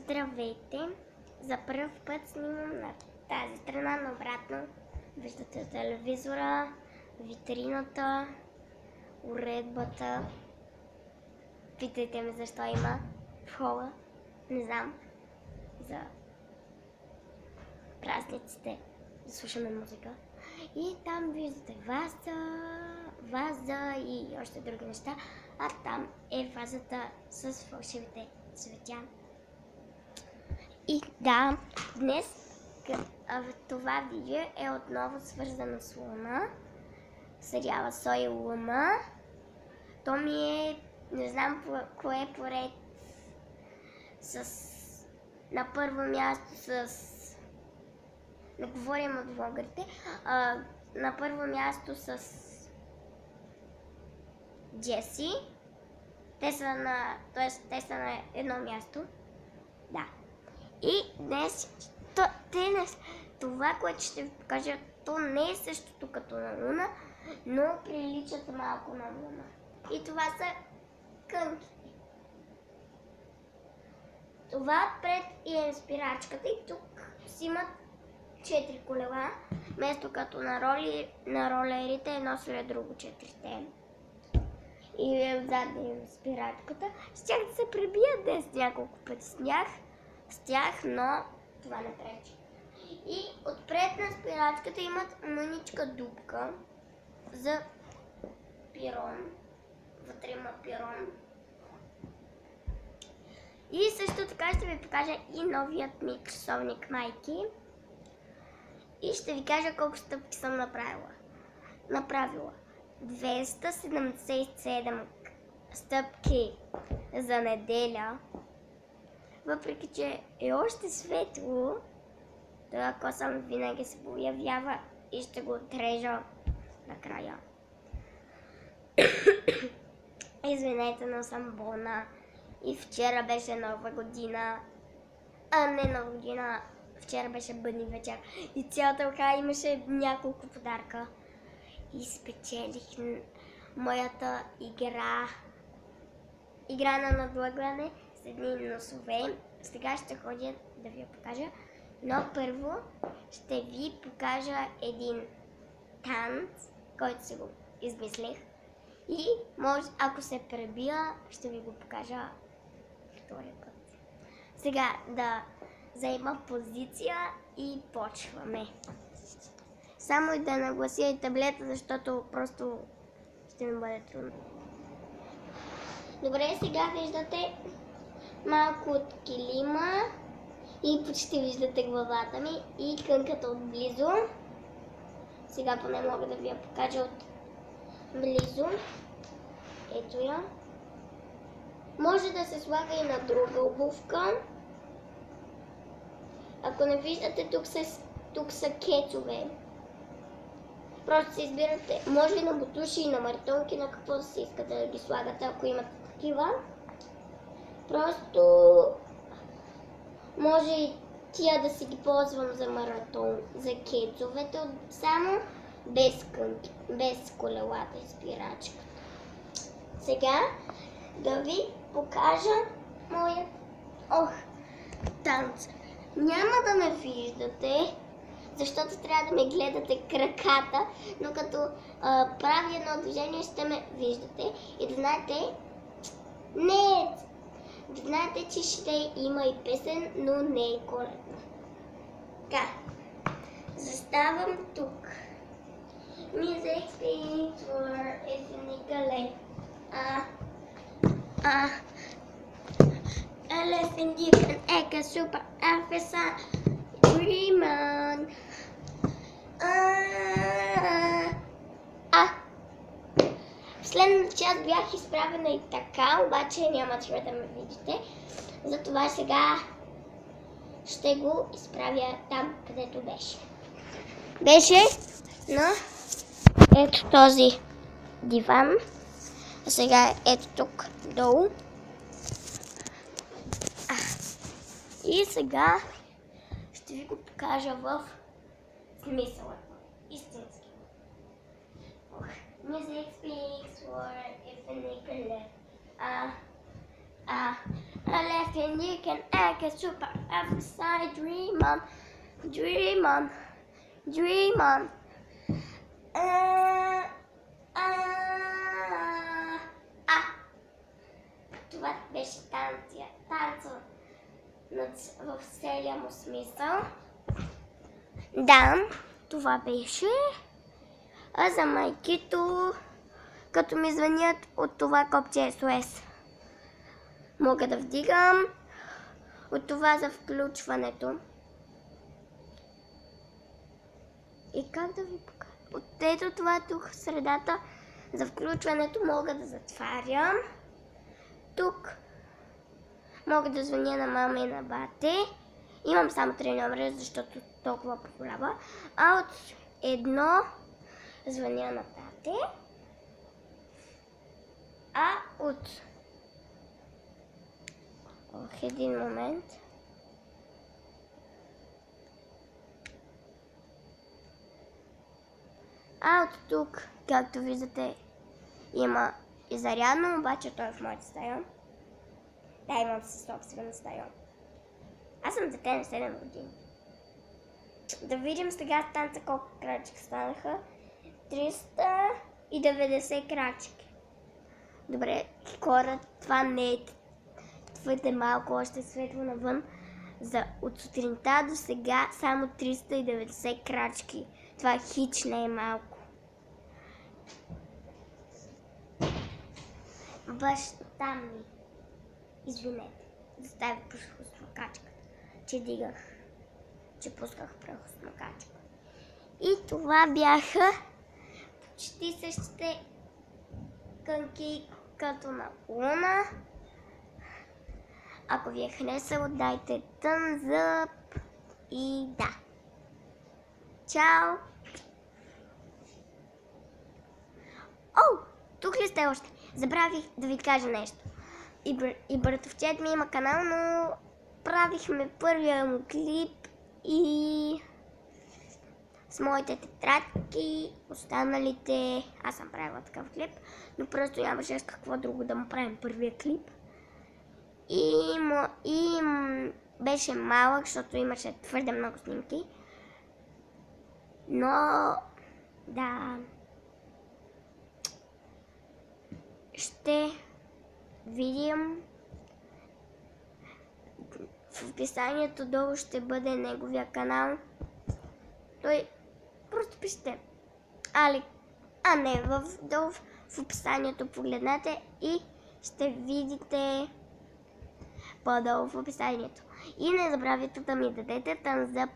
Здравейте! За първ път снимам на тази страна, наобратно. Виждате телевизора, витрината, уредбата. Питайте ме защо има в хола. Не знам. За празниците да слушаме музика. И там виждате ваза и още други неща. А там е вазата с фалшивите цветя. И да, днес това видео е отново свързано с Луна. Сериала Сой Луна. То ми е, не знам кое е поред на първо място не говорим от влогарите, на първо място с Джеси. Те са на едно място. Да. И днес това, което ще ви покажа, то не е същото като на Луна, но приличат малко на Луна. И това са кънките. Това отпред е спирачката и тук си имат 4 колела, вместо като на ролерите едно след друго 4-те. И отзад е спирачката. Щях да се пребия днес няколко пъти с тях, но това не пречи. И отпред на спирачката имат мъничка дупка за пирон. Вътре има пирон. И също така ще ви покажа и новият ми часовник майки. И ще ви кажа колко стъпки съм направила. 277 стъпки за неделя. Въпреки че е още светло, това косъм винаги се появява и ще го отрежа накрая. Извинете, но съм болна. И вчера беше Нова година. Не Нова година, вчера беше бъдни вечер. И цялата ръка имаше няколко подарка. И спечелих моята игра на надлъгване с едни носове. Сега ще ходя да ви я покажа. Но първо ще ви покажа един танц, който си го измислих. И може, ако се пребия, ще ви го покажа втория път. Сега да заема позиция и почваме. Само и да наглася и таблета, защото просто ще ми бъде трудно. Добре, сега виждате малко от килима и почти виждате главата ми и кънката отблизо. Сега поне мога да ви я покажа от близо. Ето я. Може да се слага и на друга обувка. Ако не виждате, тук са кецове. Просто си избирате, може и на бутуши, и на маратонки, на какво да си искате да ги слагате, ако имате такива. Просто може и тия да си ги ползвам за маратон, за кецовете, само без колелата и спирачката. Сега да ви покажа моят танц. Няма да ме виждате, защото трябва да ме гледате краката, но като правя едно движение ще ме виждате. И да знаете, че ще има и песен, но не е коледна. Така, заставам тук. Music speaks for ethnically. Elephant you can egg a super officer. Dreamon. В следната част бях изправена и така, обаче няма да ме видите. Затова сега ще го изправя там, където беше. На ето този диван. А сега ето тук долу. И сега ще ви го покажа в смисъла. Истински. Music speaks for ethnically. I laugh and you can act a super outside. Dream on, dream on, dream on. Това беше танца в целия му смисъл. Да, това беше. А за майкито, като ми звънят от това копче SOS, мога да вдигам. От това за включването. И как да ви покажа? От ето това тук в средата за включването мога да затварям. Тук мога да звъня на мама и на бате. Имам само 3 номера, защото толкова позволява. А от едно звъня на тате. А от един момент. А от тук, както виждате, има и зарядно, обаче той е в моята стая. Да, имам си собствена стая. Аз съм дете на 7 години. Да видим сега с танца колко крачки станаха. 390 крачки. Добре, хора, това не е твърде малко, още светло навън. От сутринта до сега само 390 крачки. Това хич не е малко. Баща ми, извинете, застави прахосмокачката, че пусках прахосмокачка. И това бяха почти същите кънки като на Луна. Ако ви е харесало, дайте thumbs up и да. Чао! О, тук ли сте още? Забравих да ви кажа нещо. И братовчет ми има канал, но правихме първия му клип и с моите тетрадки, останалите, аз съм правила такъв клип, но просто нямаше с какво друго да му правим първия клип. И беше малък, защото имаше твърде много снимки. Но, да, ще видим. В описанието долу ще бъде неговия канал. Той, просто пишете долу в описанието погледнете и ще видите по-долу в описанието. И не забравяйте да ми дадете thumbs up